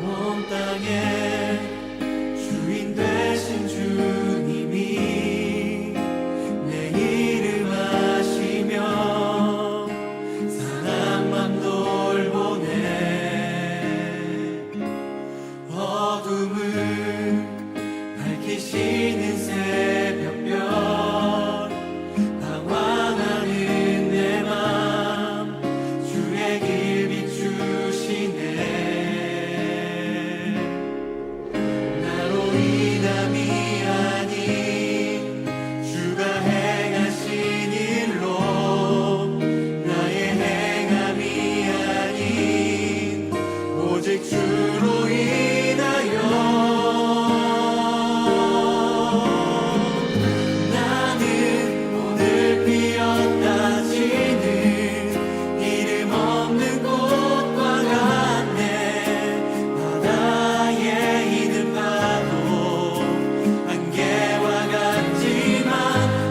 온 땅의 주인 되신 주님이 내 이름 아시며 사랑만 돌보네. 어둠을 밝히시는 새벽별 방황하는 내 맘 주의 길 비추시네. 나로 인함이 아닌 주가 행하신 일로 나의 행함이 아닌 오직 주로 인하여 나는 오늘 피었다 지는 이름 없는 꽃과 같네. 바다에 있는 파도 안개와 같지만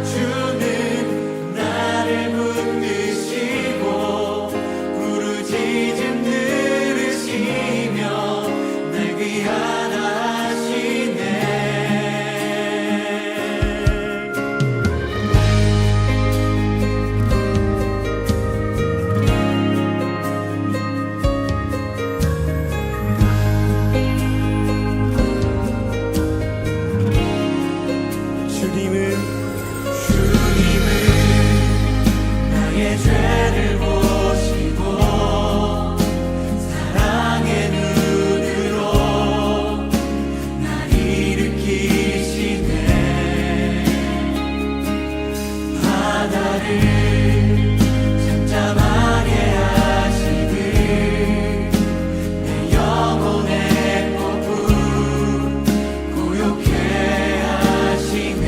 주는 나를 붙드시고 부르짖음 들으시며 날 귀하다 하시네. 주님은 나의 죄를 보시고 사랑의 눈으로 날 일으키시네. 바다를 잠잠하게 하시듯 내 영혼의 폭풍 고요케 하시네.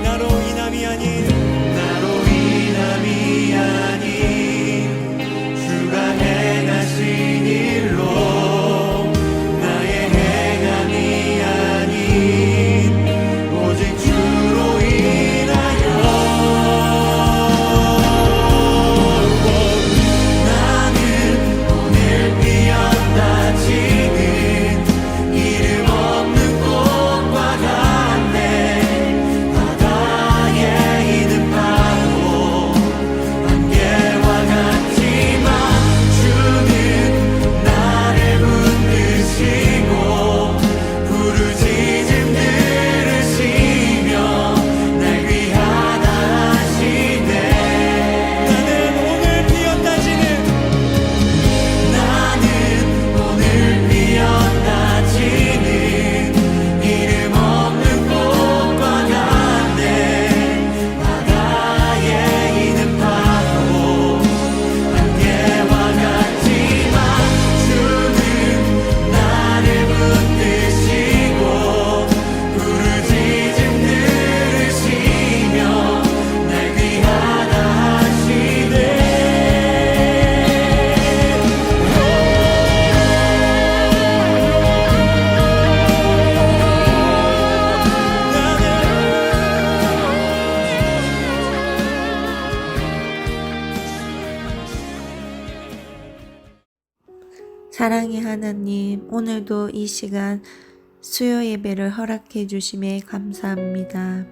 나로 인함이 아닌 주가 행하신 일로 나의 행함이 아닌 오직 주로 인하여 나는 오늘 피었다 지는 이름 없는 꽃과 같네. 바다에 있는 파도 안개와 같지만 주는 나를 붙드시고 부르짖음 들으시며 날 귀하다 하시네. 나는 오늘 피었다 지는 이름 없는 꽃과 같네. 바다에 있는 파도 안개와 같지만 주는 나를 붙드시고 부르짖음 들으시며 날 귀하다 하시네. 사랑의 하나님, 오늘도 이 시간 수요 예배를 허락해 주심에 감사합니다.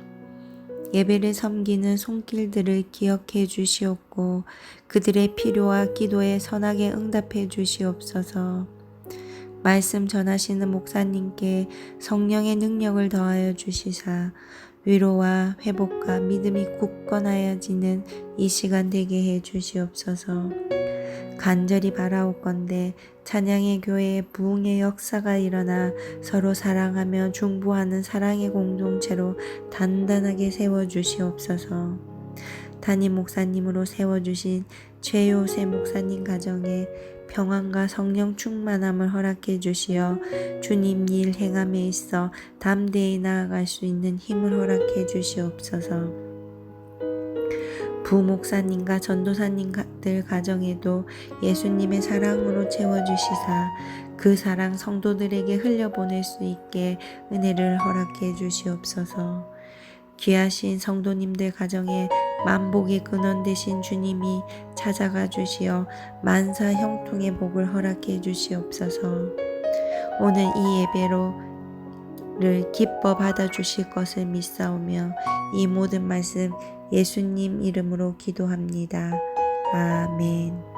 예배를 섬기는 손길들을 기억해 주시옵고 그들의 필요와 기도에 선하게 응답해 주시옵소서. 말씀 전하시는 목사님께 성령의 능력을 더하여 주시사 위로와 회복과 믿음이 굳건하여지는 이 시간 되게 해 주시옵소서. 간절히 바라옵건대 찬양의 교회에 부흥의 역사가 일어나 서로 사랑하며 중보하는 사랑의 공동체로 단단하게 세워주시옵소서. 담임 목사님으로 세워주신 최요새 목사님 가정에 평안과 성령 충만함을 허락해 주시어 주님 일 행함에 있어 담대히 나아갈 수 있는 힘을 허락해 주시옵소서. 부목사님과 전도사님들 가정에도 예수님의 사랑으로 채워주시사 그 사랑 성도들에게 흘려보낼 수 있게 은혜를 허락해 주시옵소서. 귀하신 성도님들 가정에 만복의 근원 되신 주님이 찾아가 주시어 만사 형통의 복을 허락해 주시옵소서. 오늘 이 예배를 기뻐 받아 주실 것을 믿사오며 이 모든 말씀 예수님 이름으로 기도합니다. 아멘.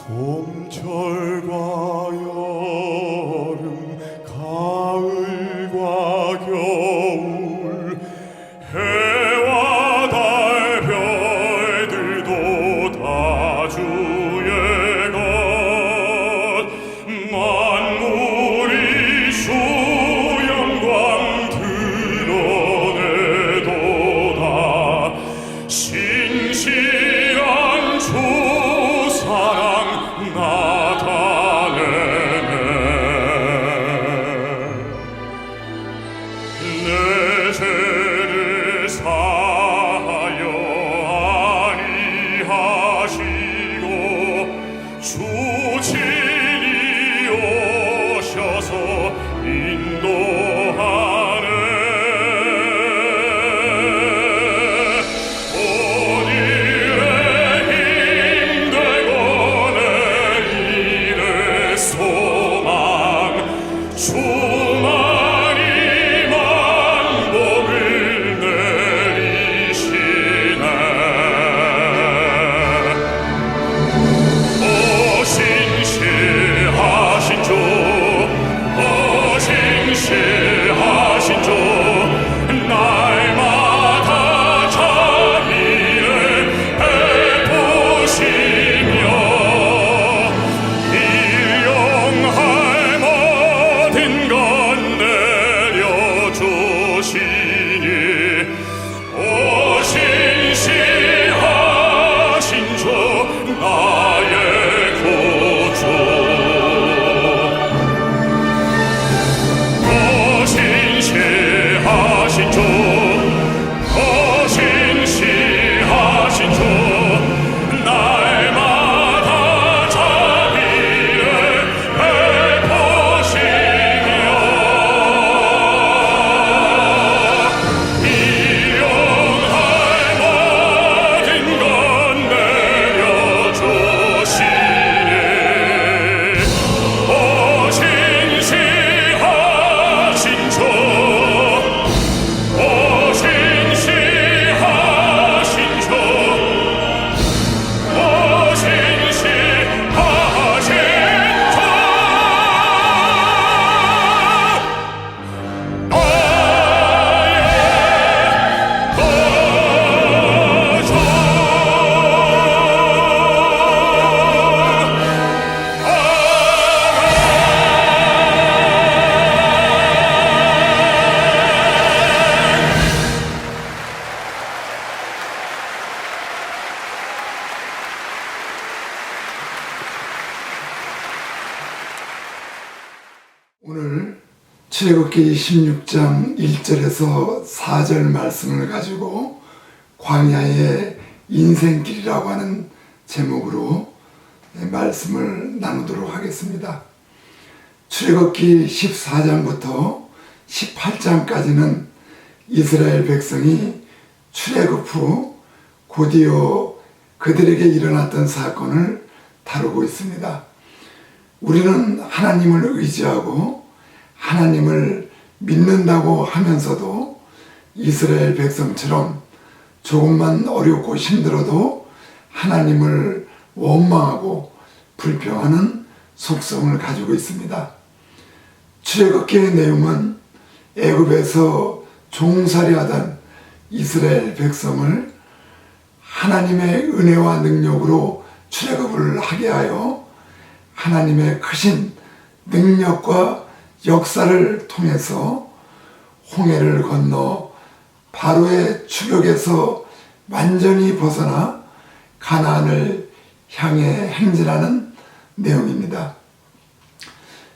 봄철과 여름, 가을과 겨울, 해와 달 별들도 다 주의 것, 만물이 주 영광 드러내도다. 신실한 주 사랑 나타내네. 내 죄를 사하여 아니하시고 주 친히 오셔서 인도하네. 오늘의 힘되고 내일의 소망, 주만이 만복을 내리시네. 오 신실하신 주, 오 신실하신 주, 날마다 자비를 베푸시며 일용할 모든 것 오늘 출애굽기 16장 1절에서 4절 말씀을 가지고 광야의 인생길이라고 하는 제목으로 말씀을 나누도록 하겠습니다. 출애굽기 14장부터 18장까지는 이스라엘 백성이 출애굽 후 곧이어 그들에게 일어났던 사건을 다루고 있습니다. 우리는 하나님을 의지하고 하나님을 믿는다고 하면서도 이스라엘 백성처럼 조금만 어렵고 힘들어도 하나님을 원망하고 불평하는 속성을 가지고 있습니다. 출애굽기의 내용은 애굽에서 종살이하던 이스라엘 백성을 하나님의 은혜와 능력으로 출애굽을 하게 하여 하나님의 크신 능력과 역사를 통해서 홍해를 건너 바로의 추격에서 완전히 벗어나 가나안을 향해 행진하는 내용입니다.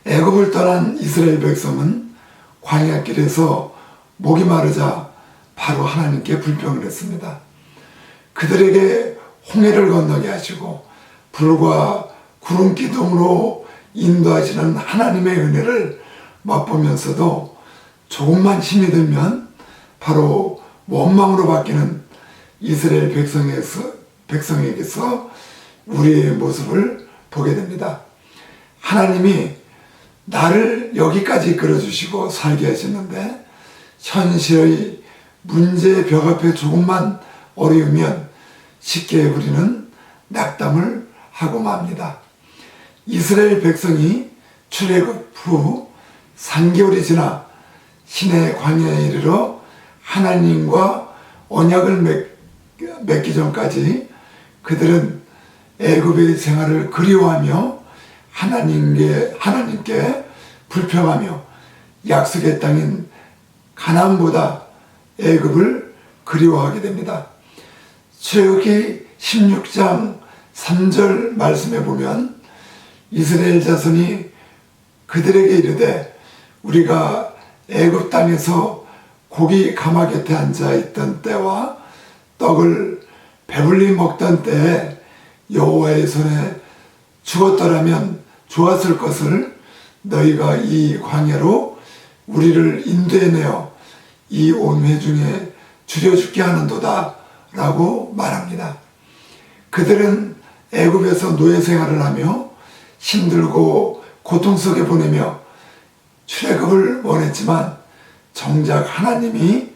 애굽을 떠난 이스라엘 백성은 광야길에서 목이 마르자 바로 하나님께 불평을 했습니다. 그들에게 홍해를 건너게 하시고 불과 구름 기둥으로 인도하시는 하나님의 은혜를 맛보면서도 조금만 힘이 들면 바로 원망으로 바뀌는 이스라엘 백성에게서 우리의 모습을 보게 됩니다. 하나님이 나를 여기까지 이끌어주시고 살게 하셨는데 현실의 문제의 벽 앞에 조금만 어려우면 쉽게 우리는 낙담을 하고 맙니다. 이스라엘 백성이 출애굽 후 3개월이 지나 시내 광야에 이르러 하나님과 언약을 맺기 전까지 그들은 애굽의 생활을 그리워하며 하나님께 불평하며 약속의 땅인 가나안보다 애굽을 그리워하게 됩니다. 출애굽기 16장 3절 말씀에 보면 이스라엘 자손이 그들에게 이르되 우리가 애굽 땅에서 고기 가마 곁에 앉아 있던 때와 떡을 배불리 먹던 때에 여호와의 손에 죽었더라면 좋았을 것을 너희가 이 광야로 우리를 인도해내어 이 온 회중에 줄여 죽게 하는도다 라고 말합니다. 그들은 애굽에서 노예 생활을 하며 힘들고 고통 속에 보내며 출애굽을 원했지만 정작 하나님이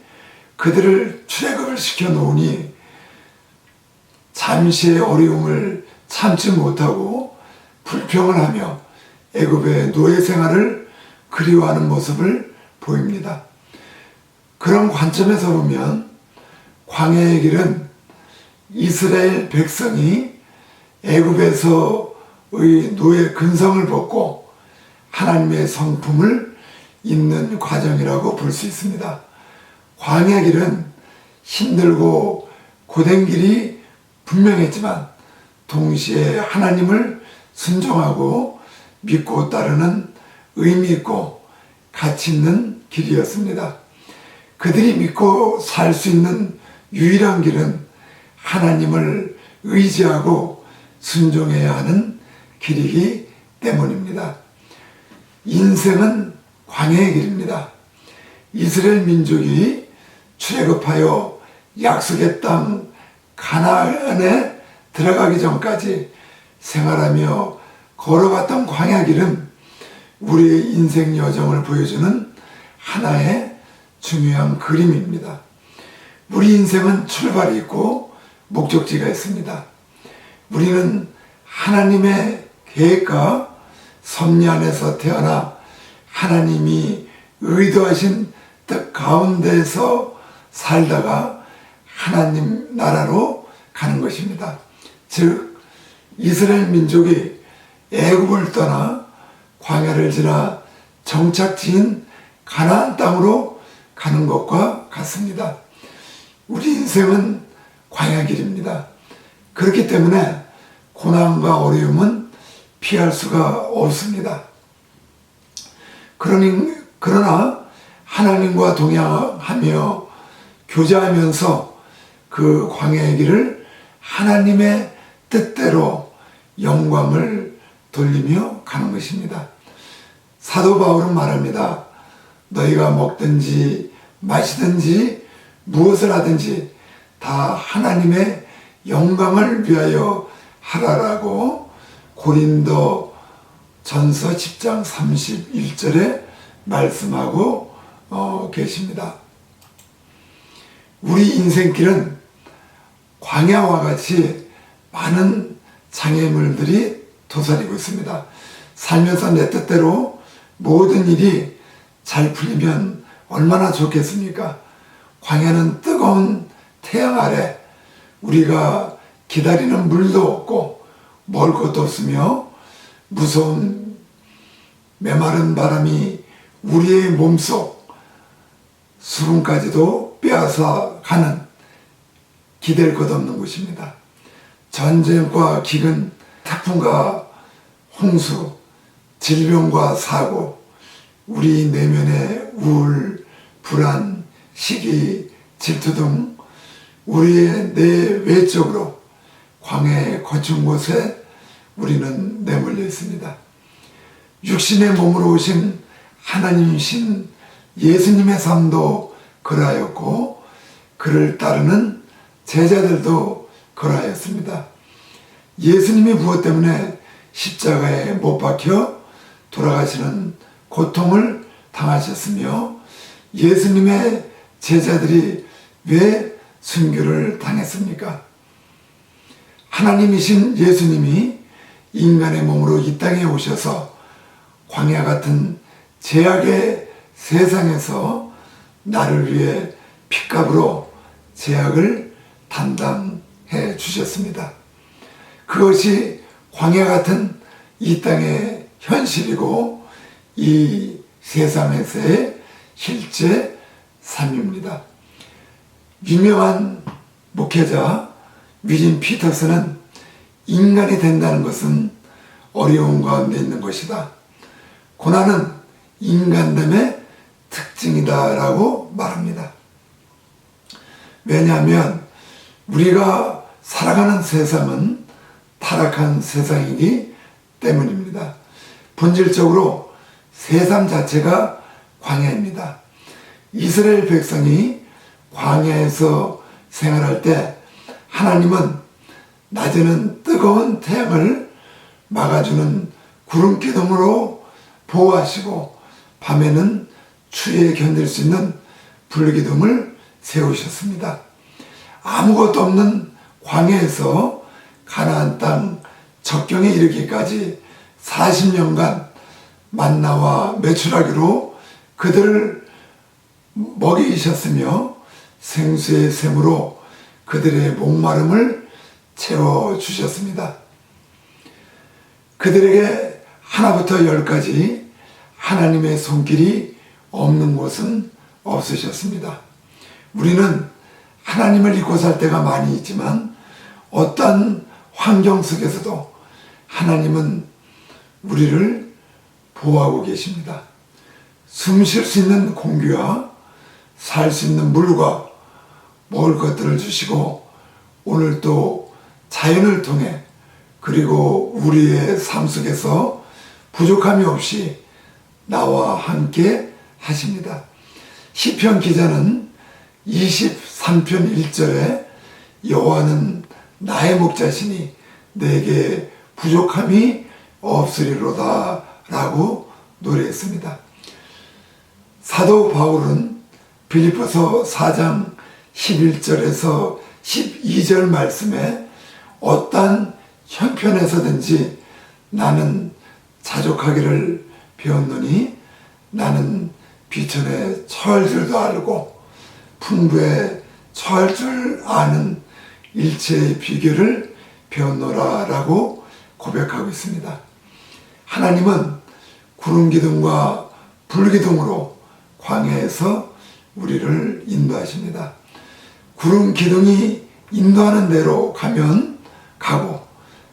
그들을 출애굽을 시켜 놓으니 잠시의 어려움을 참지 못하고 불평을 하며 애굽의 노예 생활을 그리워하는 모습을 보입니다. 그런 관점에서 보면 광야의 길은 이스라엘 백성이 애굽에서의 노예 근성을 벗고 하나님의 성품을 잇는 과정이라고 볼 수 있습니다. 광야 길은 힘들고 고된 길이 분명했지만 동시에 하나님을 순종하고 믿고 따르는 의미 있고 가치 있는 길이었습니다. 그들이 믿고 살 수 있는 유일한 길은 하나님을 의지하고 순종해야 하는 길이기 때문입니다. 인생은 광야의 길입니다. 이스라엘 민족이 출애굽하여 약속의 땅 가나안에 들어가기 전까지 생활하며 걸어갔던 광야 길은 우리의 인생 여정을 보여주는 하나의 중요한 그림입니다. 우리 인생은 출발이 있고 목적지가 있습니다. 우리는 하나님의 계획과 섭리 안에서 태어나 하나님이 의도하신 뜻 가운데서 살다가 하나님 나라로 가는 것입니다. 즉 이스라엘 민족이 애굽을 떠나 광야를 지나 정착지인 가나안 땅으로 가는 것과 같습니다. 우리 인생은 광야길입니다. 그렇기 때문에 고난과 어려움은 피할 수가 없습니다. 그러나 하나님과 동행하며 교제하면서 그 광야의 길을 하나님의 뜻대로 영광을 돌리며 가는 것입니다. 사도 바울은 말합니다. 너희가 먹든지 마시든지 무엇을 하든지 다 하나님의 영광을 위하여 하라라고 고린도 전서 10장 31절에 말씀하고 계십니다. 우리 인생길은 광야와 같이 많은 장애물들이 도사리고 있습니다. 살면서 내 뜻대로 모든 일이 잘 풀리면 얼마나 좋겠습니까? 광야는 뜨거운 태양 아래 우리가 기다리는 물도 없고 먹을 것도 없으며 무서운 메마른 바람이 우리의 몸속 수분까지도 빼앗아 가는 기댈 것 없는 곳입니다. 전쟁과 기근, 태풍과 홍수, 질병과 사고, 우리 내면의 우울, 불안, 시기, 질투 등 우리의 내외적으로 광야의 거친 곳에 우리는 내몰려 있습니다. 육신의 몸으로 오신 하나님이신 예수님의 삶도 그러하였고 그를 따르는 제자들도 그러하였습니다. 예수님이 무엇 때문에 십자가에 못 박혀 돌아가시는 고통을 당하셨으며 예수님의 제자들이 왜 순교를 당했습니까? 하나님이신 예수님이 인간의 몸으로 이 땅에 오셔서 광야 같은 죄악의 세상에서 나를 위해 핏값으로 죄악을 담당해 주셨습니다. 그것이 광야 같은 이 땅의 현실이고 이 세상에서의 실제 삶입니다. 유명한 목회자 위진 피터스는 인간이 된다는 것은 어려운 가운데 있는 것이다. 고난은 인간됨의 특징이다 라고 말합니다. 왜냐하면 우리가 살아가는 세상은 타락한 세상이기 때문입니다. 본질적으로 세상 자체가 광야입니다. 이스라엘 백성이 광야에서 생활할 때 하나님은 낮에는 뜨거운 태양을 막아주는 구름 기둥으로 보호하시고 밤에는 추위에 견딜 수 있는 불기둥을 세우셨습니다. 아무것도 없는 광야에서 가나안 땅 적경에 이르기까지 40년간 만나와 메추라기로 그들을 먹이셨으며 생수의 샘으로 그들의 목마름을 채워주셨습니다. 그들에게 하나부터 열까지 하나님의 손길이 없는 곳은 없으셨습니다. 우리는 하나님을 잊고 살 때가 많이 있지만 어떤 환경 속에서도 하나님은 우리를 보호하고 계십니다. 숨 쉴 수 있는 공기와 살 수 있는 물과 먹을 것들을 주시고 오늘 또 자연을 통해 그리고 우리의 삶 속에서 부족함이 없이 나와 함께 하십니다. 시편 기자는 23편 1절에 여호와는 나의 목자시니 내게 부족함이 없으리로다 라고 노래했습니다. 사도 바울은 빌립보서 4장 11절에서 12절 말씀에 어떠한 형편에서든지 나는 자족하기를 배웠노니 나는 비천에 처할 줄도 알고 풍부에 처할 줄 아는 일체의 비결을 배웠노라 라고 고백하고 있습니다. 하나님은 구름 기둥과 불 기둥으로 광야에서 우리를 인도하십니다. 구름 기둥이 인도하는 대로 가면 가고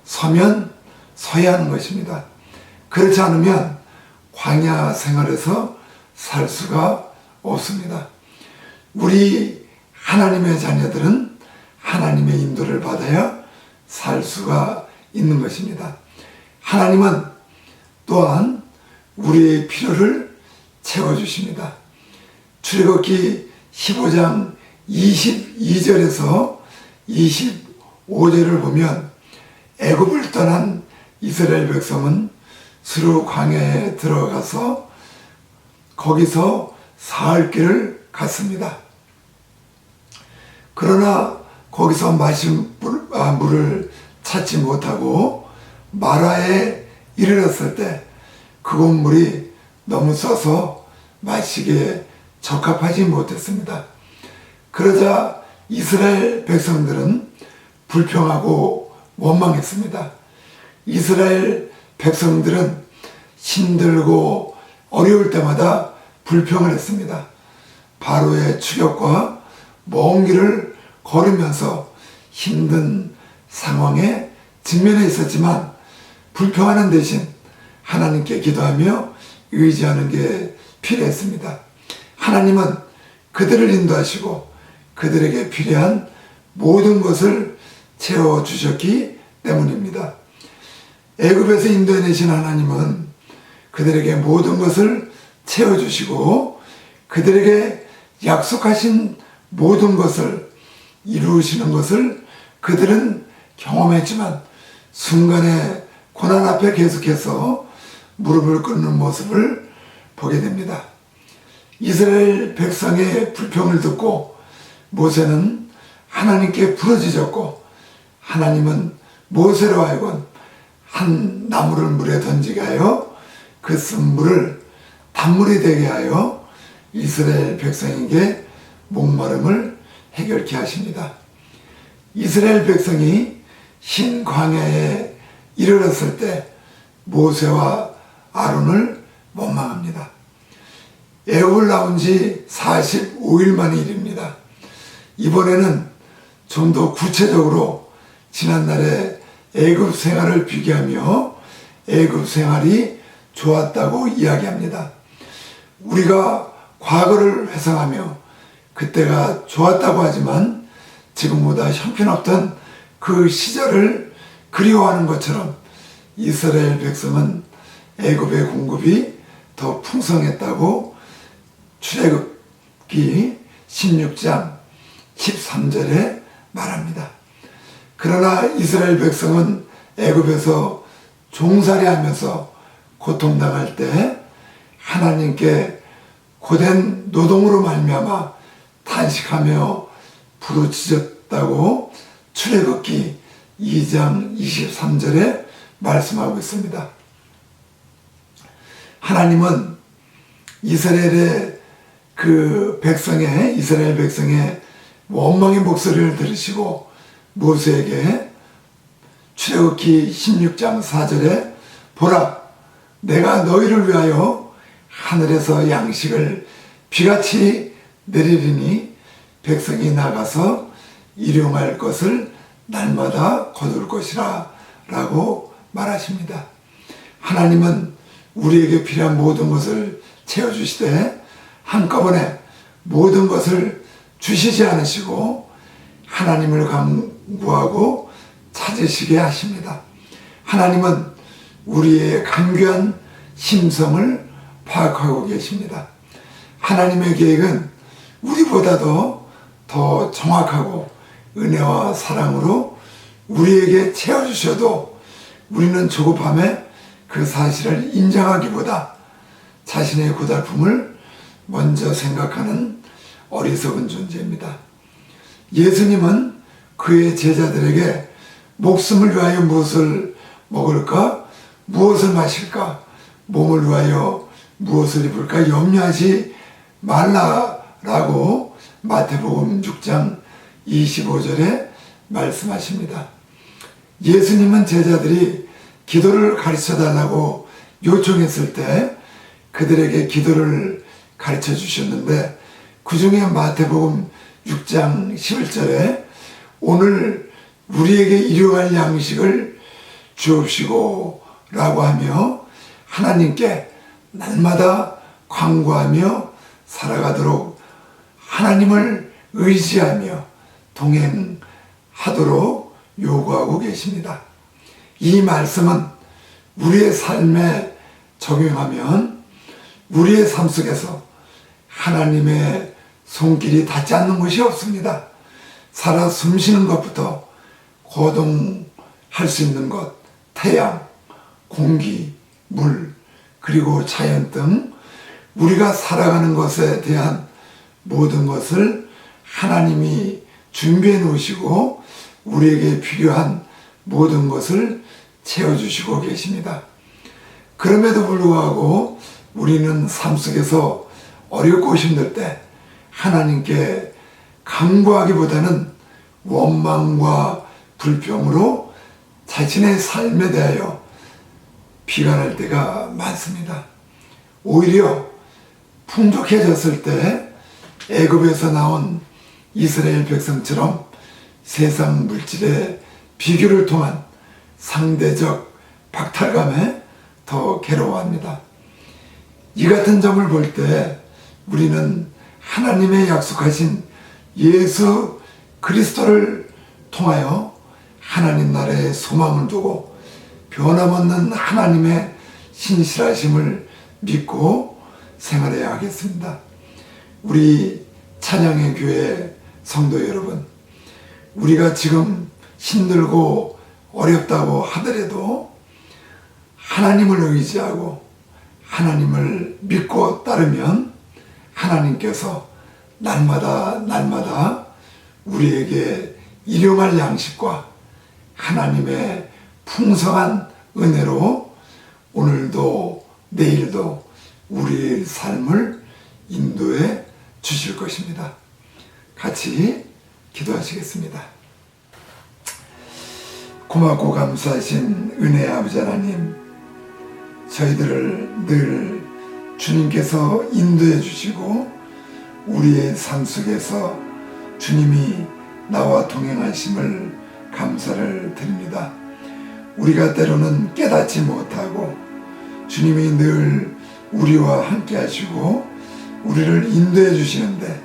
서면 서야 하는 것입니다. 그렇지 않으면 광야 생활에서 살 수가 없습니다. 우리 하나님의 자녀들은 하나님의 인도를 받아야 살 수가 있는 것입니다. 하나님은 또한 우리의 필요를 채워주십니다. 출애굽기 15장 22절에서 25절을 보면 애굽을 떠난 이스라엘 백성은 수르 광야에 들어가서 거기서 사흘 길을 갔습니다. 그러나 거기서 마실 물을 찾지 못하고 마라에 이르렀을 때 그곳 물이 너무 써서 마시기에 적합하지 못했습니다. 그러자 이스라엘 백성들은 불평하고 원망했습니다. 이스라엘 백성들은 힘들고 어려울 때마다 불평을 했습니다. 바로의 추격과 먼 길을 걸으면서 힘든 상황에 직면해 있었지만 불평하는 대신 하나님께 기도하며 의지하는 게 필요했습니다. 하나님은 그들을 인도하시고 그들에게 필요한 모든 것을 채워주셨기 때문입니다. 애굽에서 인도해내신 하나님은 그들에게 모든 것을 채워주시고 그들에게 약속하신 모든 것을 이루시는 것을 그들은 경험했지만 순간의 고난 앞에 계속해서 무릎을 꿇는 모습을 보게 됩니다. 이스라엘 백성의 불평을 듣고 모세는 하나님께 부르짖었고 하나님은 모세로 하여금 한 나무를 물에 던지게 하여 그 쓴 물을 단물이 되게 하여 이스라엘 백성에게 목마름을 해결케 하십니다. 이스라엘 백성이 흰 광야에 이르렀을 때 모세와 아론을 원망합니다. 애굽을 나온 지 45일 만의 일입니다. 이번에는 좀 더 구체적으로 지난날의 애굽 생활을 비교하며 애굽 생활이 좋았다고 이야기합니다. 우리가 과거를 회상하며 그때가 좋았다고 하지만 지금보다 형편없던 그 시절을 그리워하는 것처럼 이스라엘 백성은 애굽의 공급이 더 풍성했다고 출애굽기 16장 13절에 말합니다. 그러나 이스라엘 백성은 애굽에서 종살이하면서 고통당할 때 하나님께 고된 노동으로 말미암아 탄식하며 부르짖었다고 출애굽기 2장 23절에 말씀하고 있습니다. 하나님은 이스라엘 백성의 원망의 목소리를 들으시고 모세에게 출애굽기 16장 4절에 보라, 내가 너희를 위하여 하늘에서 양식을 비같이 내리리니 백성이 나가서 일용할 것을 날마다 거둘 것이라 라고 말하십니다. 하나님은 우리에게 필요한 모든 것을 채워주시되 한꺼번에 모든 것을 주시지 않으시고 하나님을 간구하고 찾으시게 하십니다. 하나님은 우리의 간교한 심성을 파악하고 계십니다. 하나님의 계획은 우리보다도 더 정확하고 은혜와 사랑으로 우리에게 채워주셔도 우리는 조급함에 그 사실을 인정하기보다 자신의 고달픔을 먼저 생각하는 어리석은 존재입니다. 예수님은 그의 제자들에게 목숨을 위하여 무엇을 먹을까, 무엇을 마실까, 몸을 위하여 무엇을 입을까 염려하지 말라라고 마태복음 6장 25절에 말씀하십니다. 예수님은 제자들이 기도를 가르쳐달라고 요청했을 때 그들에게 기도를 가르쳐 주셨는데 그 중에 마태복음 6장 11절에 오늘 우리에게 일용할 양식을 주옵시고 라고 하며 하나님께 날마다 광고하며 살아가도록 하나님을 의지하며 동행하도록 요구하고 계십니다. 이 말씀은 우리의 삶에 적용하면 우리의 삶 속에서 하나님의 손길이 닿지 않는 것이 없습니다. 살아 숨쉬는 것부터 거동할 수 있는 것, 태양, 공기, 물, 그리고 자연 등 우리가 살아가는 것에 대한 모든 것을 하나님이 준비해 놓으시고 우리에게 필요한 모든 것을 채워주시고 계십니다. 그럼에도 불구하고 우리는 삶 속에서 어렵고 힘들 때 하나님께 간구하기보다는 원망과 불평으로 자신의 삶에 대하여 비관할 때가 많습니다. 오히려 풍족해졌을 때 애굽에서 나온 이스라엘 백성처럼 세상 물질의 비교를 통한 상대적 박탈감에 더 괴로워합니다. 이 같은 점을 볼 때 우리는 하나님의 약속하신 예수 그리스도를 통하여 하나님 나라의 소망을 두고 변함없는 하나님의 신실하심을 믿고 생활해야 하겠습니다. 우리 찬양의 교회 성도 여러분, 우리가 지금 힘들고 어렵다고 하더라도 하나님을 의지하고 하나님을 믿고 따르면 하나님께서 날마다 우리에게 일용할 양식과 하나님의 풍성한 은혜로 오늘도 내일도 우리의 삶을 인도해 주실 것입니다. 같이 기도하시겠습니다. 고맙고 감사하신 은혜의 아버지 하나님, 저희들을 늘 주님께서 인도해 주시고 우리의 삶 속에서 주님이 나와 동행하심을 감사를 드립니다. 우리가 때로는 깨닫지 못하고 주님이 늘 우리와 함께 하시고 우리를 인도해 주시는데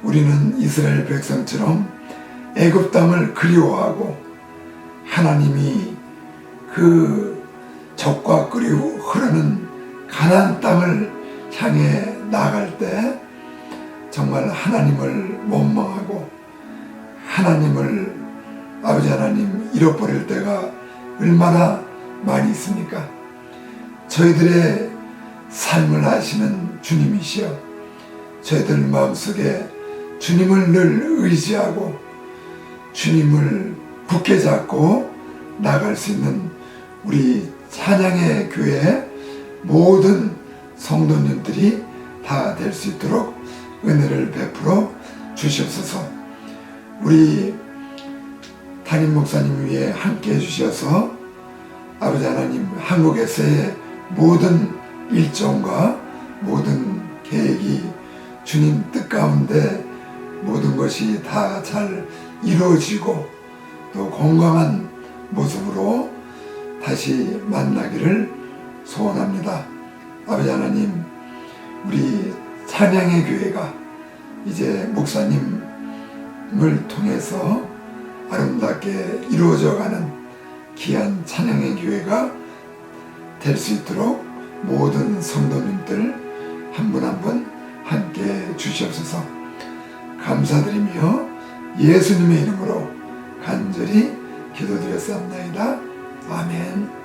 우리는 이스라엘 백성처럼 애굽 땅을 그리워하고 하나님이 그 적과 끓이고 흐르는 가나안 땅을 향해 나아갈 때 정말 하나님을 원망하고 하나님을 아버지 하나님 잃어버릴 때가 얼마나 많이 있습니까? 저희들의 삶을 아시는 주님이시여 저희들 마음속에 주님을 늘 의지하고 주님을 굳게 잡고 나갈 수 있는 우리 찬양의 교회 모든 성도님들이 다 될 수 있도록 은혜를 베풀어 주시옵소서. 우리 담임 목사님 위에 함께 해주셔서 아버지 하나님 한국에서의 모든 일정과 모든 계획이 주님 뜻 가운데 모든 것이 다 잘 이루어지고 또 건강한 모습으로 다시 만나기를 소원합니다. 아버지 하나님, 우리 찬양의 교회가 이제 목사님을 통해서 아름답게 이루어져가는 귀한 찬양의 교회가 될 수 있도록 모든 성도님들 한 분 한 분 함께 주시옵소서. 감사드리며 예수님의 이름으로 간절히 기도드렸사옵나이다. 아멘.